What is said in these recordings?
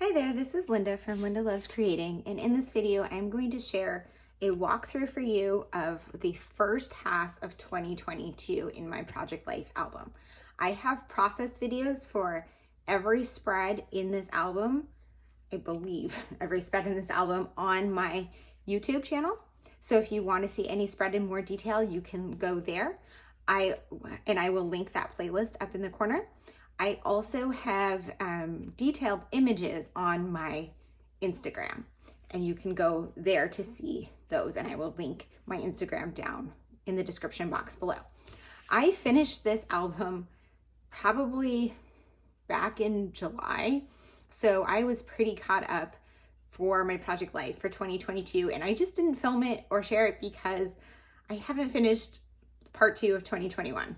Hi there, this is Linda from Linda Loves Creating, and in this video I'm going to share a walkthrough for you of the first half of 2022 in my Project Life album. I have process videos for every spread in this album, I believe every spread in this album on my YouTube channel. So if you want to see any spread in more detail, you can go there. I will link that playlist up in the corner. I also have detailed images on my Instagram, and you can go there to see those, and I will link my Instagram down in the description box below. I finished this album probably back in July, so I was pretty caught up for my Project Life for 2022, and I just didn't film it or share it because I haven't finished part 2 of 2021.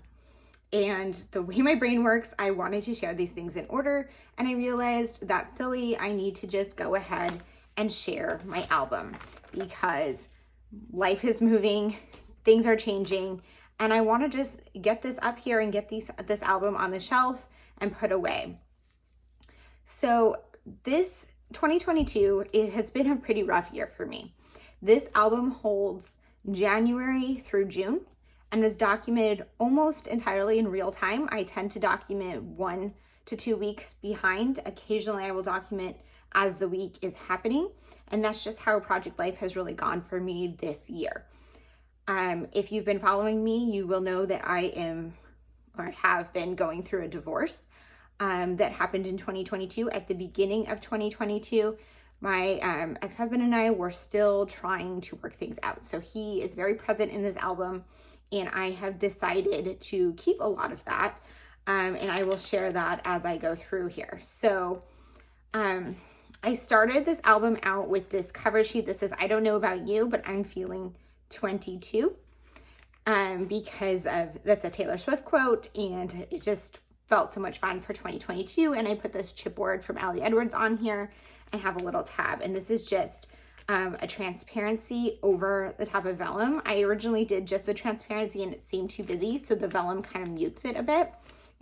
And the way my brain works, I wanted to share these things in order, and I realized that's silly. I need to just go ahead and share my album because life is moving, things are changing, and I want to just get this up here and get this album on the shelf and put away. So this 2022 has been a pretty rough year for me. This album holds January through June and was documented almost entirely in real time. I tend to document 1 to 2 weeks behind. Occasionally I will document as the week is happening, and that's just how Project Life has really gone for me this year. If you've been following me, you will know that I am or have been going through a divorce that happened in 2022. At the beginning of 2022, my ex-husband and I were still trying to work things out. So he is very present in this album, and I have decided to keep a lot of that, and I will share that as I go through here. So I started this album out with this cover sheet that says, "I don't know about you, but I'm feeling 22," because that's a Taylor Swift quote, and it just felt so much fun for 2022. And I put this chipboard from Ali Edwards on here and have a little tab, and this is just a transparency over the top of vellum. I originally did just the transparency and it seemed too busy, so the vellum kind of mutes it a bit,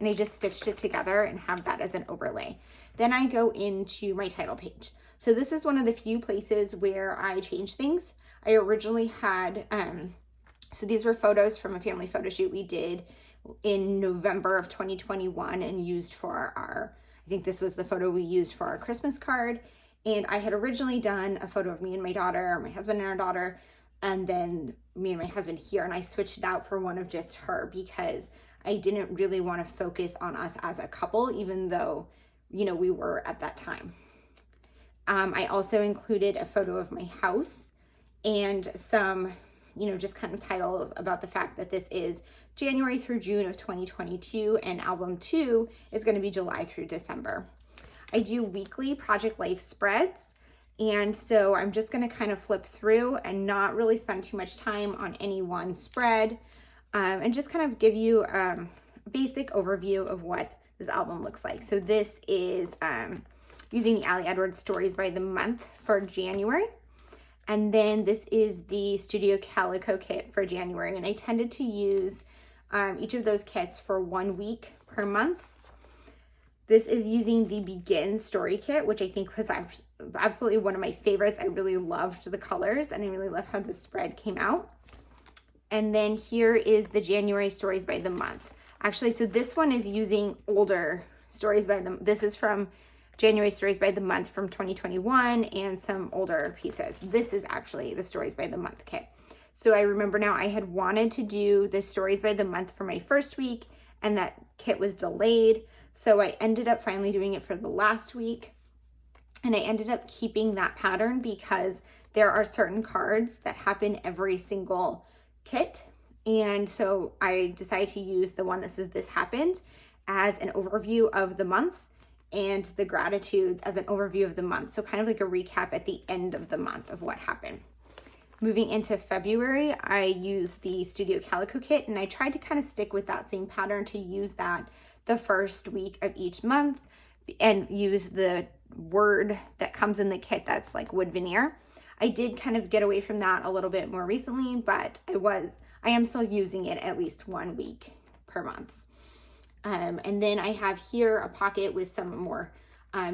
and I just stitched it together and have that as an overlay. Then I go into my title page. So this is one of the few places where I change things. I originally had, so these were photos from a family photo shoot we did in November of 2021 and used for I think this was the photo we used for our Christmas card. And I had originally done a photo of me and my daughter, my husband and our daughter, and then me and my husband here. And I switched it out for one of just her because I didn't really want to focus on us as a couple, even though, you know, we were at that time. I also included a photo of my house and some, you know, just kind of titles about the fact that this is January through June of 2022, and album 2 is going to be July through December. I do weekly Project Life spreads, and so I'm just going to kind of flip through and not really spend too much time on any one spread, and just kind of give you a basic overview of what this album looks like. So this is using the Ali Edwards Stories by the Month for January, and then this is the Studio Calico kit for January, and I tended to use each of those kits for 1 week per month. This is using the Begin Story Kit, which I think was absolutely one of my favorites. I really loved the colors, and I really love how the spread came out. And then here is the January Stories by the Month. Actually, so this one is using older stories by them. This is from January Stories by the Month from 2021 and some older pieces. This is actually the Stories by the Month kit. So I remember now I had wanted to do the Stories by the Month for my first week, and that kit was delayed. So I ended up finally doing it for the last week, and I ended up keeping that pattern because there are certain cards that happen every single kit. And so I decided to use the one that says "This Happened" as an overview of the month, and the gratitudes as an overview of the month. So kind of like a recap at the end of the month of what happened. Moving into February, I used the Studio Calico kit, and I tried to kind of stick with that same pattern to use that the first week of each month and use the word that comes in the kit that's like wood veneer. I did kind of get away from that a little bit more recently, but I am still using it at least 1 week per month. And then I have here a pocket with some more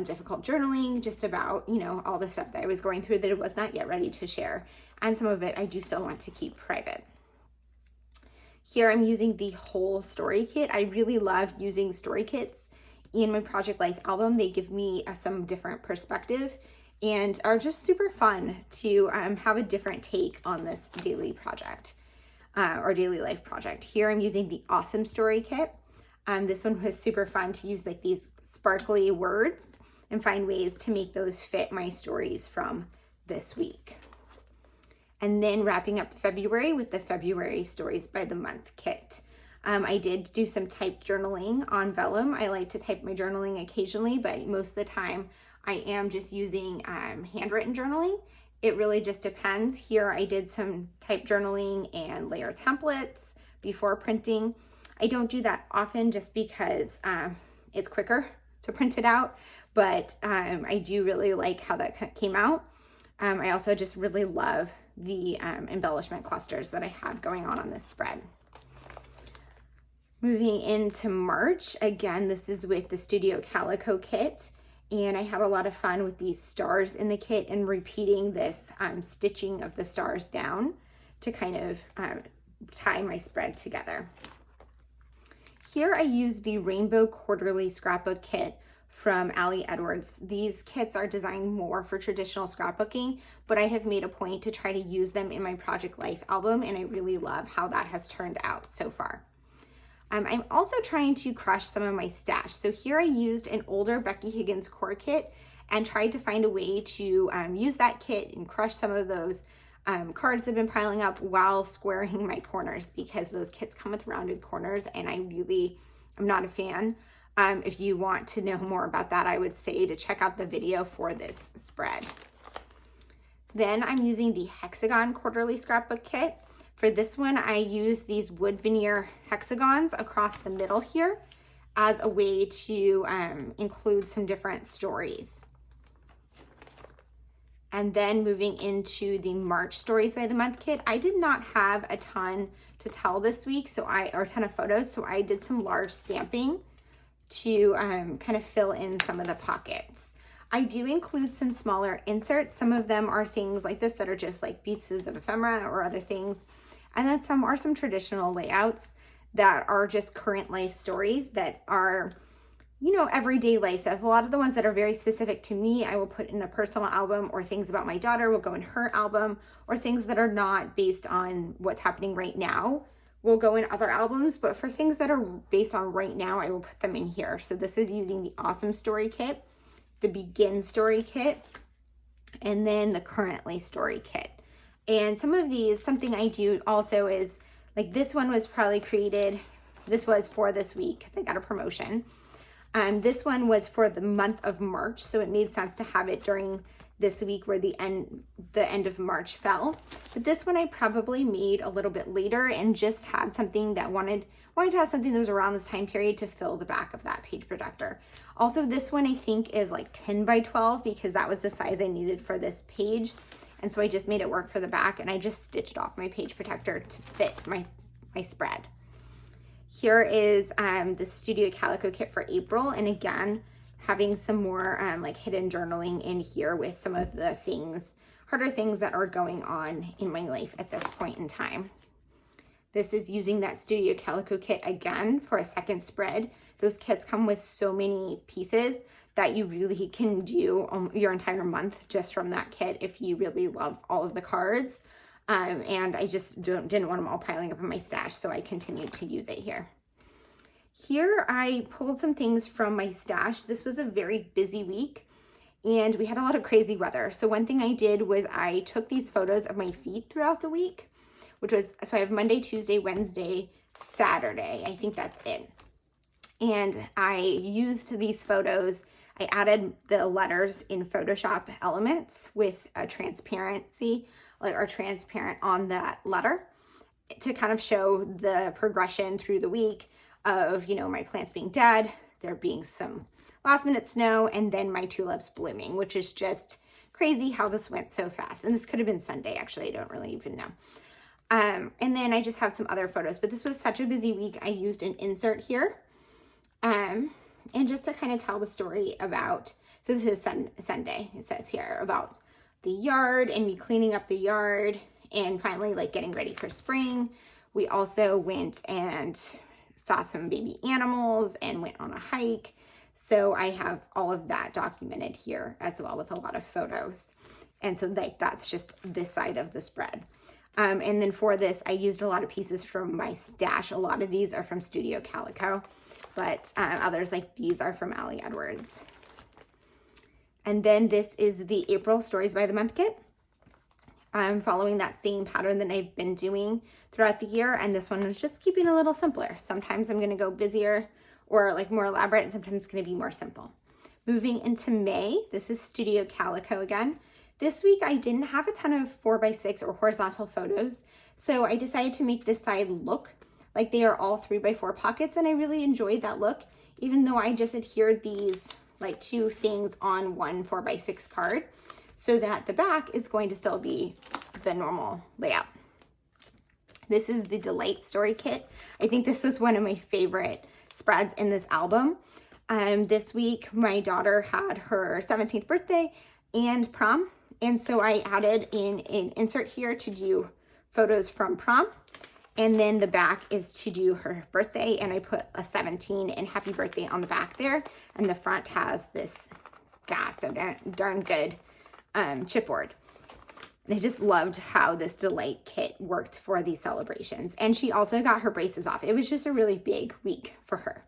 difficult journaling, just about, you know, all the stuff that I was going through that I was not yet ready to share. And some of it I do still want to keep private. Here I'm using the whole story kit. I really love using story kits in my Project Life album. They give me some different perspective and are just super fun to have a different take on this daily project or daily life project. Here I'm using the Awesome Story Kit. This one was super fun to use like these sparkly words and find ways to make those fit my stories from this week. And then wrapping up February with the February Stories by the Month kit. I did do some typed journaling on vellum. I like to type my journaling occasionally, but most of the time I am just using handwritten journaling. It really just depends. Here I did some typed journaling and layer templates before printing. I don't do that often just because it's quicker to print it out, but I do really like how that came out. I also just really love the embellishment clusters that I have going on this spread. Moving into March, again, this is with the Studio Calico kit, and I had a lot of fun with these stars in the kit and repeating this stitching of the stars down to kind of tie my spread together. Here I use the Rainbow Quarterly Scrapbook kit from Ali Edwards. These kits are designed more for traditional scrapbooking, but I have made a point to try to use them in my Project Life album, and I really love how that has turned out so far. I'm also trying to crush some of my stash. So here I used an older Becky Higgins core kit and tried to find a way to use that kit and crush some of those cards that have been piling up while squaring my corners, because those kits come with rounded corners and I'm not a fan. If you want to know more about that, I would say to check out the video for this spread. Then I'm using the Hexagon Quarterly Scrapbook kit. For this one, I use these wood veneer hexagons across the middle here as a way to include some different stories. And then moving into the March Stories by the Month kit, I did not have a ton to tell this week, or a ton of photos, so I did some large stamping to kind of fill in some of the pockets. I do include some smaller inserts. Some of them are things like this that are just like pieces of ephemera or other things. And then some are some traditional layouts that are just current life stories that are, you know, everyday life stuff. A lot of the ones that are very specific to me, I will put in a personal album, or things about my daughter will go in her album, or things that are not based on what's happening right now will go in other albums. But for things that are based on right now, I will put them in here. So this is using the Awesome Story Kit, the Begin Story Kit, and then the Currently Story Kit. And some of these, something I do also is, like this one was probably created, this was for this week because I got a promotion. This one was for the month of March, so it made sense to have it during this week where the end of March fell. But this one I probably made a little bit later and just had something that wanted to have something that was around this time period to fill the back of that page protector. Also, this one I think is like 10 by 12 because that was the size I needed for this page. And so I just made it work for the back, and I just stitched off my page protector to fit my spread. Here is the Studio Calico kit for April. And again, having some more like hidden journaling in here with some of the harder things that are going on in my life at this point in time. This is using that Studio Calico kit again for a second spread. Those kits come with so many pieces that you really can do your entire month just from that kit if you really love all of the cards. And I just didn't want them all piling up in my stash, so I continued to use it here. Here I pulled some things from my stash. This was a very busy week and we had a lot of crazy weather. So one thing I did was I took these photos of my feet throughout the week, so I have Monday, Tuesday, Wednesday, Saturday. I think that's it. And I used these photos. I added the letters in Photoshop Elements with a transparency, or transparent on that letter, to kind of show the progression through the week of, you know, my plants being dead, there being some last minute snow, and then my tulips blooming, which is just crazy how this went so fast. And this could have been Sunday, actually, I don't really even know. And then I just have some other photos, but this was such a busy week. I used an insert here. And just to kind of tell the story about So this is Sunday. It says here about the yard and me cleaning up the yard and finally like getting ready for spring. We also went and saw some baby animals and went on a hike. So I have all of that documented here as well with a lot of photos. And so like that's just this side of the spread. And then for this, I used a lot of pieces from my stash. A lot of these are from Studio Calico, but others like these are from Allie Edwards. And then this is the April Stories by the Month kit. I'm following that same pattern that I've been doing throughout the year. And this one is just keeping a little simpler. Sometimes I'm going to go busier or like more elaborate, and sometimes it's going to be more simple. Moving into May, this is Studio Calico again. This week I didn't have a ton of 4x6 or horizontal photos, so I decided to make this side look like they are all 3x4 pockets, and I really enjoyed that look, even though I just adhered these like two things on one 4x6 card, so that the back is going to still be the normal layout. This is the Delight Story Kit. I think this was one of my favorite spreads in this album. This week my daughter had her 17th birthday and prom, and so I added in an insert here to do photos from prom, and then the back is to do her birthday, and I put a 17 and happy birthday on the back there, and the front has this so darn good chipboard. And I just loved how this Delight kit worked for these celebrations. And she also got her braces off. It was just a really big week for her.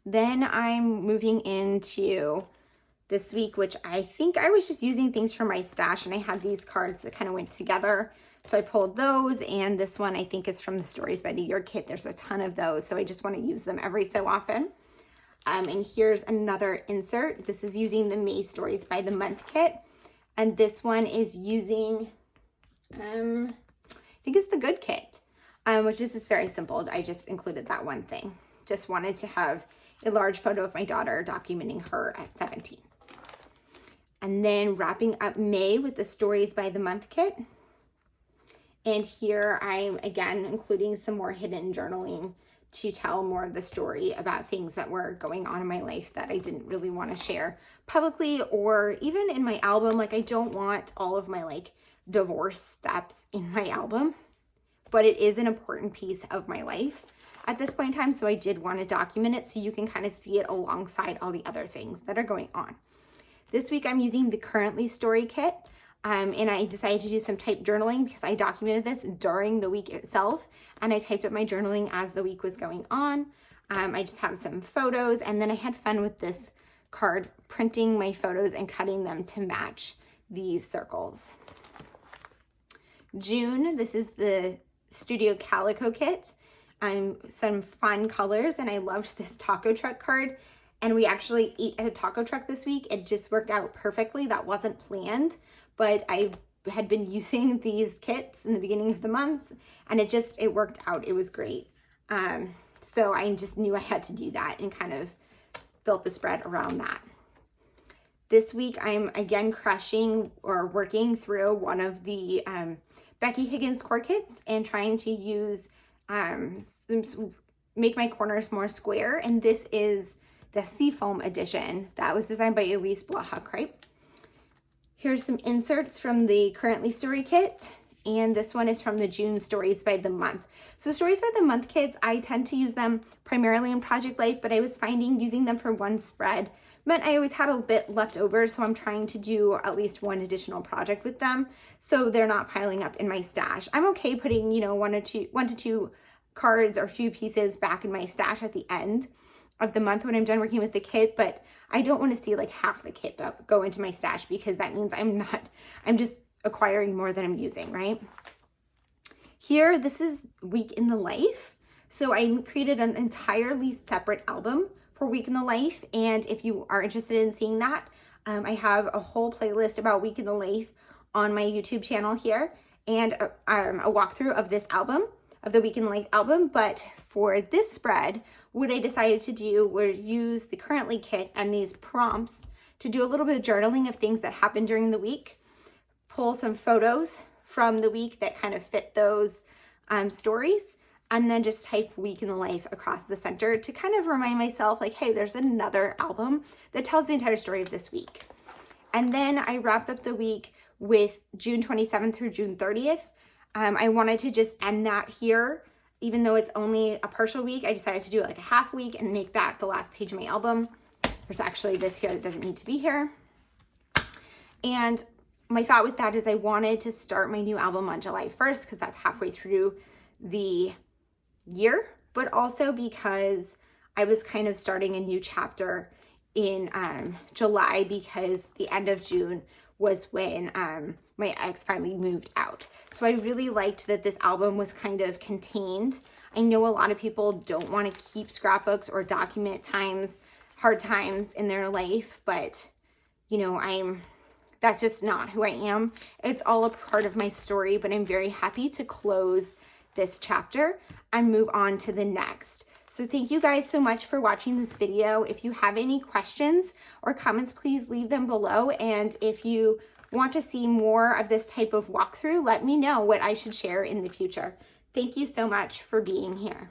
Then I'm moving into this week, which I think I was just using things from my stash, and I had these cards that kind of went together. So I pulled those, and this one I think is from the Stories by the Year kit. There's a ton of those, so I just want to use them every so often. And here's another insert. This is using the May Stories by the Month kit. And this one is using, I think it's the Good kit, which is just very simple. I just included that one thing. Just wanted to have a large photo of my daughter documenting her at 17. And then wrapping up May with the Stories by the Month kit. And here I'm again including some more hidden journaling to tell more of the story about things that were going on in my life that I didn't really want to share publicly, or even in my album. Like I don't want all of my like divorce steps in my album, but it is an important piece of my life at this point in time. So I did want to document it so you can kind of see it alongside all the other things that are going on. This week I'm using the Currently Story kit. And I decided to do some typed journaling because I documented this during the week itself, and I typed up my journaling as the week was going on. I just have some photos, and then I had fun with this card, printing my photos and cutting them to match these circles. June, this is the Studio Calico kit. Some fun colors, and I loved this taco truck card. And we actually ate at a taco truck this week. It just worked out perfectly. That wasn't planned, but I had been using these kits in the beginning of the month, and it worked out. It was great. So I just knew I had to do that and kind of built the spread around that. This week, I'm again crushing or working through one of the Becky Higgins core kits and trying to use make my corners more square. And this is the Seafoam edition that was designed by Elise Blaha-Kripe. Here's some inserts from the Currently Story kit, and this one is from the June Stories by the Month. So Stories by the Month kits, I tend to use them primarily in Project Life, but I was finding using them for one spread meant I always had a bit left over, so I'm trying to do at least one additional project with them so they're not piling up in my stash. I'm okay putting, one to two cards or few pieces back in my stash at the end of the month when I'm done working with the kit, but I don't want to see like half the kit go into my stash, because that means I'm just acquiring more than I'm using, right? Here, this is Week in the Life. So I created an entirely separate album for Week in the Life, and if you are interested in seeing that, I have a whole playlist about Week in the Life on my YouTube channel here, and a walkthrough of this album, of the Week in the Life album. But for this spread, what I decided to do was use the Currently kit and these prompts to do a little bit of journaling of things that happened during the week, pull some photos from the week that kind of fit those stories, and then just type week in the life across the center to kind of remind myself like, hey, there's another album that tells the entire story of this week. And then I wrapped up the week with June 27th through June 30th. I wanted to just end that here. Even though it's only a partial week, I decided to do it like a half week and make that the last page of my album. There's actually this here that doesn't need to be here. And my thought with that is I wanted to start my new album on July 1st because that's halfway through the year, but also because I was kind of starting a new chapter in July because the end of June was when my ex finally moved out. So I really liked that this album was kind of contained. I know a lot of people don't want to keep scrapbooks or document hard times in their life, but you know, that's just not who I am. It's all a part of my story, but I'm very happy to close this chapter and move on to the next. So thank you guys so much for watching this video. If you have any questions or comments, please leave them below. And if you want to see more of this type of walkthrough, let me know what I should share in the future. Thank you so much for being here.